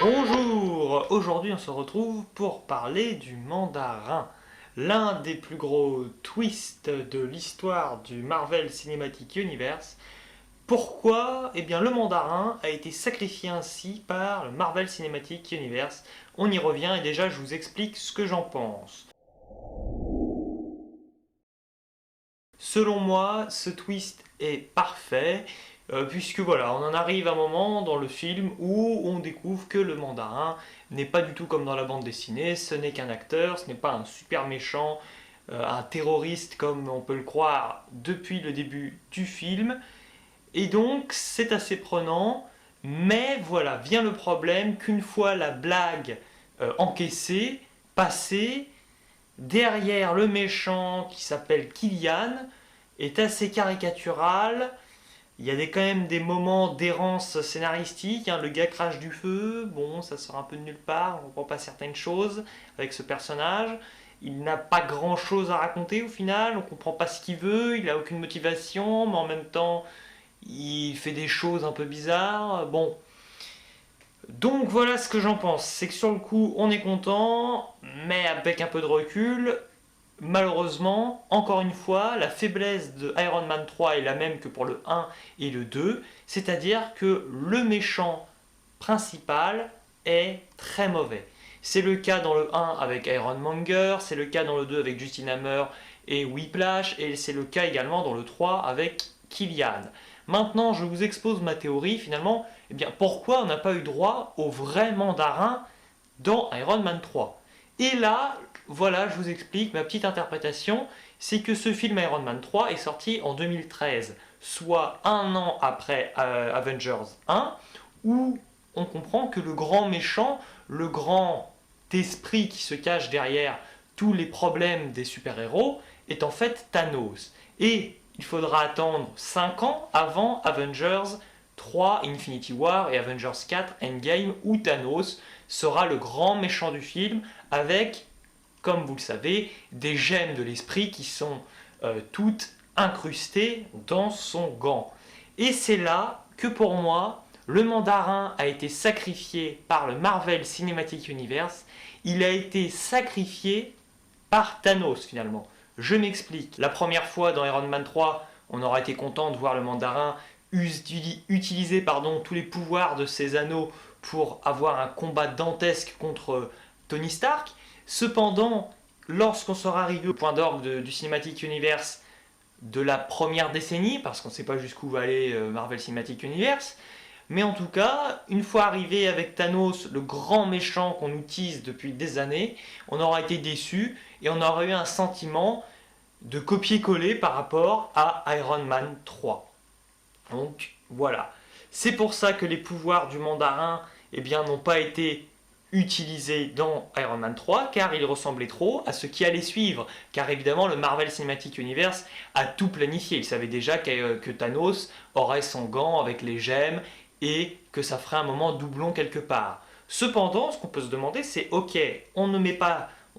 Bonjour! Aujourd'hui on se retrouve pour parler du mandarin, l'un des plus gros twists de l'histoire du Marvel Cinematic Universe. Pourquoi? Eh bien le mandarin a été sacrifié ainsi par le Marvel Cinematic Universe. On y revient et déjà je vous explique ce que j'en pense. Selon moi, ce twist est parfait, puisque voilà, on en arrive à un moment dans le film où on découvre que le mandarin n'est pas du tout comme dans la bande dessinée, ce n'est qu'un acteur, ce n'est pas un super méchant, un terroriste comme on peut le croire depuis le début du film, et donc c'est assez prenant, mais voilà, vient le problème qu'une fois la blague encaissée, passée, derrière le méchant qui s'appelle Killian est assez caricatural. Il y a quand même des moments d'errance scénaristique. Le gars crache du feu, bon, ça sort un peu de nulle part, on ne comprend pas certaines choses avec ce personnage. Il n'a pas grand chose à raconter au final, on ne comprend pas ce qu'il veut, il n'a aucune motivation, mais en même temps, il fait des choses un peu bizarres. Bon, donc voilà ce que j'en pense, c'est que sur le coup on est content, mais avec un peu de recul, malheureusement, encore une fois, la faiblesse de Iron Man 3 est la même que pour le 1 et le 2, c'est-à-dire que le méchant principal est très mauvais. C'est le cas dans le 1 avec Iron Monger, c'est le cas dans le 2 avec Justin Hammer et Whiplash, et c'est le cas également dans le 3 avec Killian. Maintenant, je vous expose ma théorie, finalement, eh bien, pourquoi on n'a pas eu droit au vrai mandarin dans Iron Man 3. Et là, voilà, je vous explique ma petite interprétation, c'est que ce film Iron Man 3 est sorti en 2013, soit un an après Avengers 1, où on comprend que le grand méchant, le grand esprit qui se cache derrière tous les problèmes des super-héros, est en fait Thanos. Et il faudra attendre 5 ans avant Avengers 3 Infinity War et Avengers 4 Endgame où Thanos sera le grand méchant du film avec, comme vous le savez, des gemmes de l'esprit qui sont toutes incrustées dans son gant. Et c'est là que pour moi, le mandarin a été sacrifié par le Marvel Cinematic Universe, il a été sacrifié par Thanos finalement. Je m'explique. La première fois dans Iron Man 3, on aurait été content de voir le mandarin utiliser tous les pouvoirs de ses anneaux pour avoir un combat dantesque contre Tony Stark. Cependant, lorsqu'on sera arrivé au point d'orgue du Cinematic Universe de la première décennie, parce qu'on ne sait pas jusqu'où va aller Marvel Cinematic Universe, mais en tout cas, une fois arrivé avec Thanos, le grand méchant qu'on nous tease depuis des années, on aura été déçu et on aura eu un sentiment de copier-coller par rapport à Iron Man 3. Donc voilà. C'est pour ça que les pouvoirs du mandarin n'ont pas été utilisés dans Iron Man 3, car ils ressemblaient trop à ce qui allait suivre. Car évidemment, le Marvel Cinematic Universe a tout planifié. Il savait déjà que Thanos aurait son gant avec les gemmes et que ça ferait un moment doublon quelque part. Cependant, ce qu'on peut se demander, c'est ok, on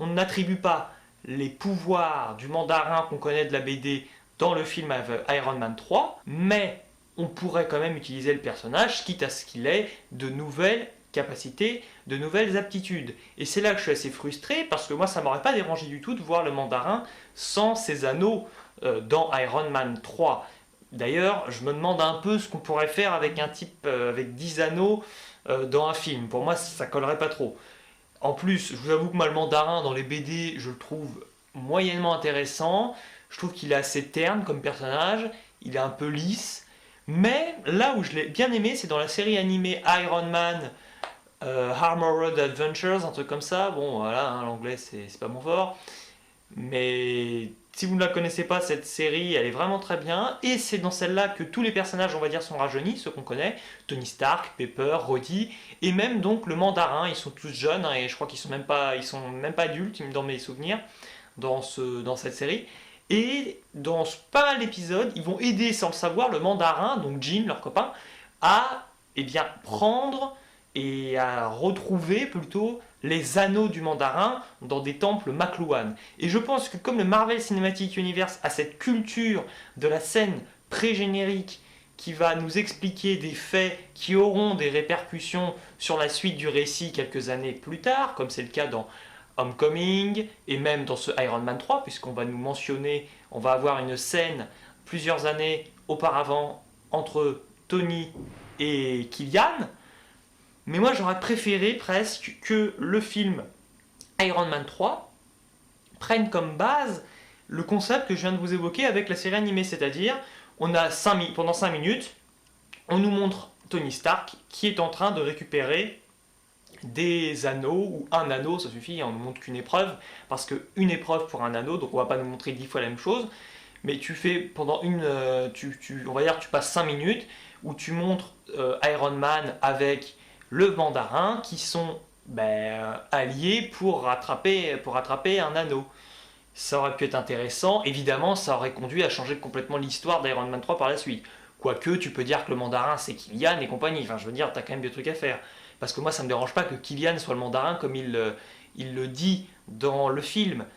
n'attribue pas les pouvoirs du mandarin qu'on connaît de la BD dans le film Iron Man 3, mais on pourrait quand même utiliser le personnage, quitte à ce qu'il ait de nouvelles capacités, de nouvelles aptitudes. Et c'est là que je suis assez frustré, parce que moi ça m'aurait pas dérangé du tout de voir le mandarin sans ses anneaux dans Iron Man 3. D'ailleurs, je me demande un peu ce qu'on pourrait faire avec un type avec 10 anneaux dans un film. Pour moi, ça collerait pas trop. En plus, je vous avoue que moi, le mandarin dans les BD, je le trouve moyennement intéressant. Je trouve qu'il est assez terne comme personnage, il est un peu lisse. Mais là où je l'ai bien aimé, c'est dans la série animée Iron Man Armored Adventures, un truc comme ça. Bon, voilà, l'anglais, c'est pas mon fort. Mais si vous ne la connaissez pas, cette série, elle est vraiment très bien. Et c'est dans celle-là que tous les personnages, on va dire, sont rajeunis, ceux qu'on connaît. Tony Stark, Pepper, Rhodey, et même donc le mandarin. Ils sont tous jeunes, et je crois qu'ils sont même pas adultes, dans mes souvenirs, dans cette série. Et dans pas mal d'épisodes, ils vont aider, sans le savoir, le mandarin, donc Jean, leur copain, à prendre et à retrouver plutôt les anneaux du mandarin dans des temples Makluan. Et je pense que comme le Marvel Cinematic Universe a cette culture de la scène pré-générique qui va nous expliquer des faits qui auront des répercussions sur la suite du récit quelques années plus tard, comme c'est le cas dans Homecoming et même dans ce Iron Man 3, puisqu'on va nous mentionner, on va avoir une scène plusieurs années auparavant entre Tony et Killian. Mais moi j'aurais préféré presque que le film Iron Man 3 prenne comme base le concept que je viens de vous évoquer avec la série animée, c'est-à-dire on a pendant 5 minutes, on nous montre Tony Stark qui est en train de récupérer des anneaux, ou un anneau, ça suffit, on ne montre qu'une épreuve, parce qu'une épreuve pour un anneau, donc on va pas nous montrer 10 fois la même chose, mais tu fais pendant on va dire tu passes 5 minutes, où tu montres Iron Man avec le mandarin, qui sont alliés pour rattraper un anneau. Ça aurait pu être intéressant, évidemment ça aurait conduit à changer complètement l'histoire d'Iron Man 3 par la suite. Quoique tu peux dire que le mandarin c'est Killian et compagnie, enfin je veux dire t'as quand même des trucs à faire. Parce que moi ça me dérange pas que Killian soit le mandarin comme il le dit dans le film.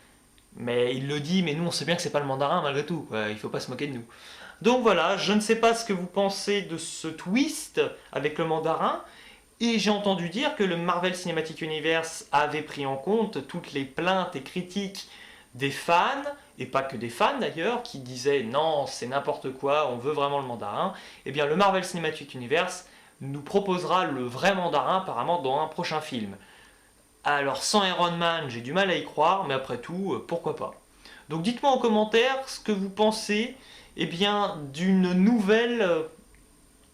Mais il le dit, mais nous on sait bien que c'est pas le mandarin malgré tout, il faut pas se moquer de nous. Donc voilà, je ne sais pas ce que vous pensez de ce twist avec le mandarin. Et j'ai entendu dire que le Marvel Cinematic Universe avait pris en compte toutes les plaintes et critiques des fans, et pas que des fans d'ailleurs, qui disaient non, c'est n'importe quoi, on veut vraiment le mandarin. Eh bien, le Marvel Cinematic Universe nous proposera le vrai mandarin apparemment dans un prochain film. Alors, sans Iron Man, j'ai du mal à y croire, mais après tout, pourquoi pas. Donc, dites-moi en commentaire ce que vous pensez d'une nouvelle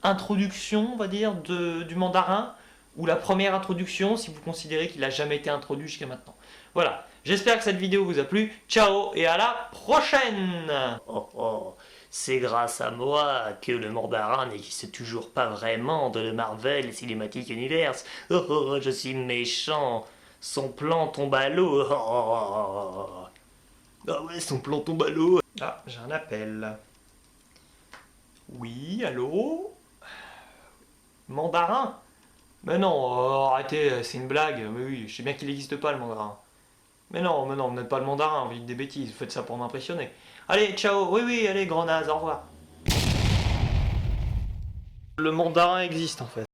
introduction, on va dire, du mandarin, ou la première introduction, si vous considérez qu'il n'a jamais été introduit jusqu'à maintenant. Voilà, j'espère que cette vidéo vous a plu. Ciao et à la prochaine. Oh oh, c'est grâce à moi que le mandarin n'existe toujours pas vraiment dans le Marvel Cinematic Universe. Oh oh, je suis méchant. Son plan tombe à l'eau. Oh, oh, oh, oh. Ah ouais, son plan tombe à l'eau. Ah, j'ai un appel. Oui, allô? Mandarin? Mais non, arrêtez, c'est une blague. Mais oui, je sais bien qu'il n'existe pas le mandarin. Mais non, vous n'êtes pas le mandarin, vous dites des bêtises, vous faites ça pour m'impressionner. Allez, ciao, oui, allez, grand naze, au revoir. Le mandarin existe en fait.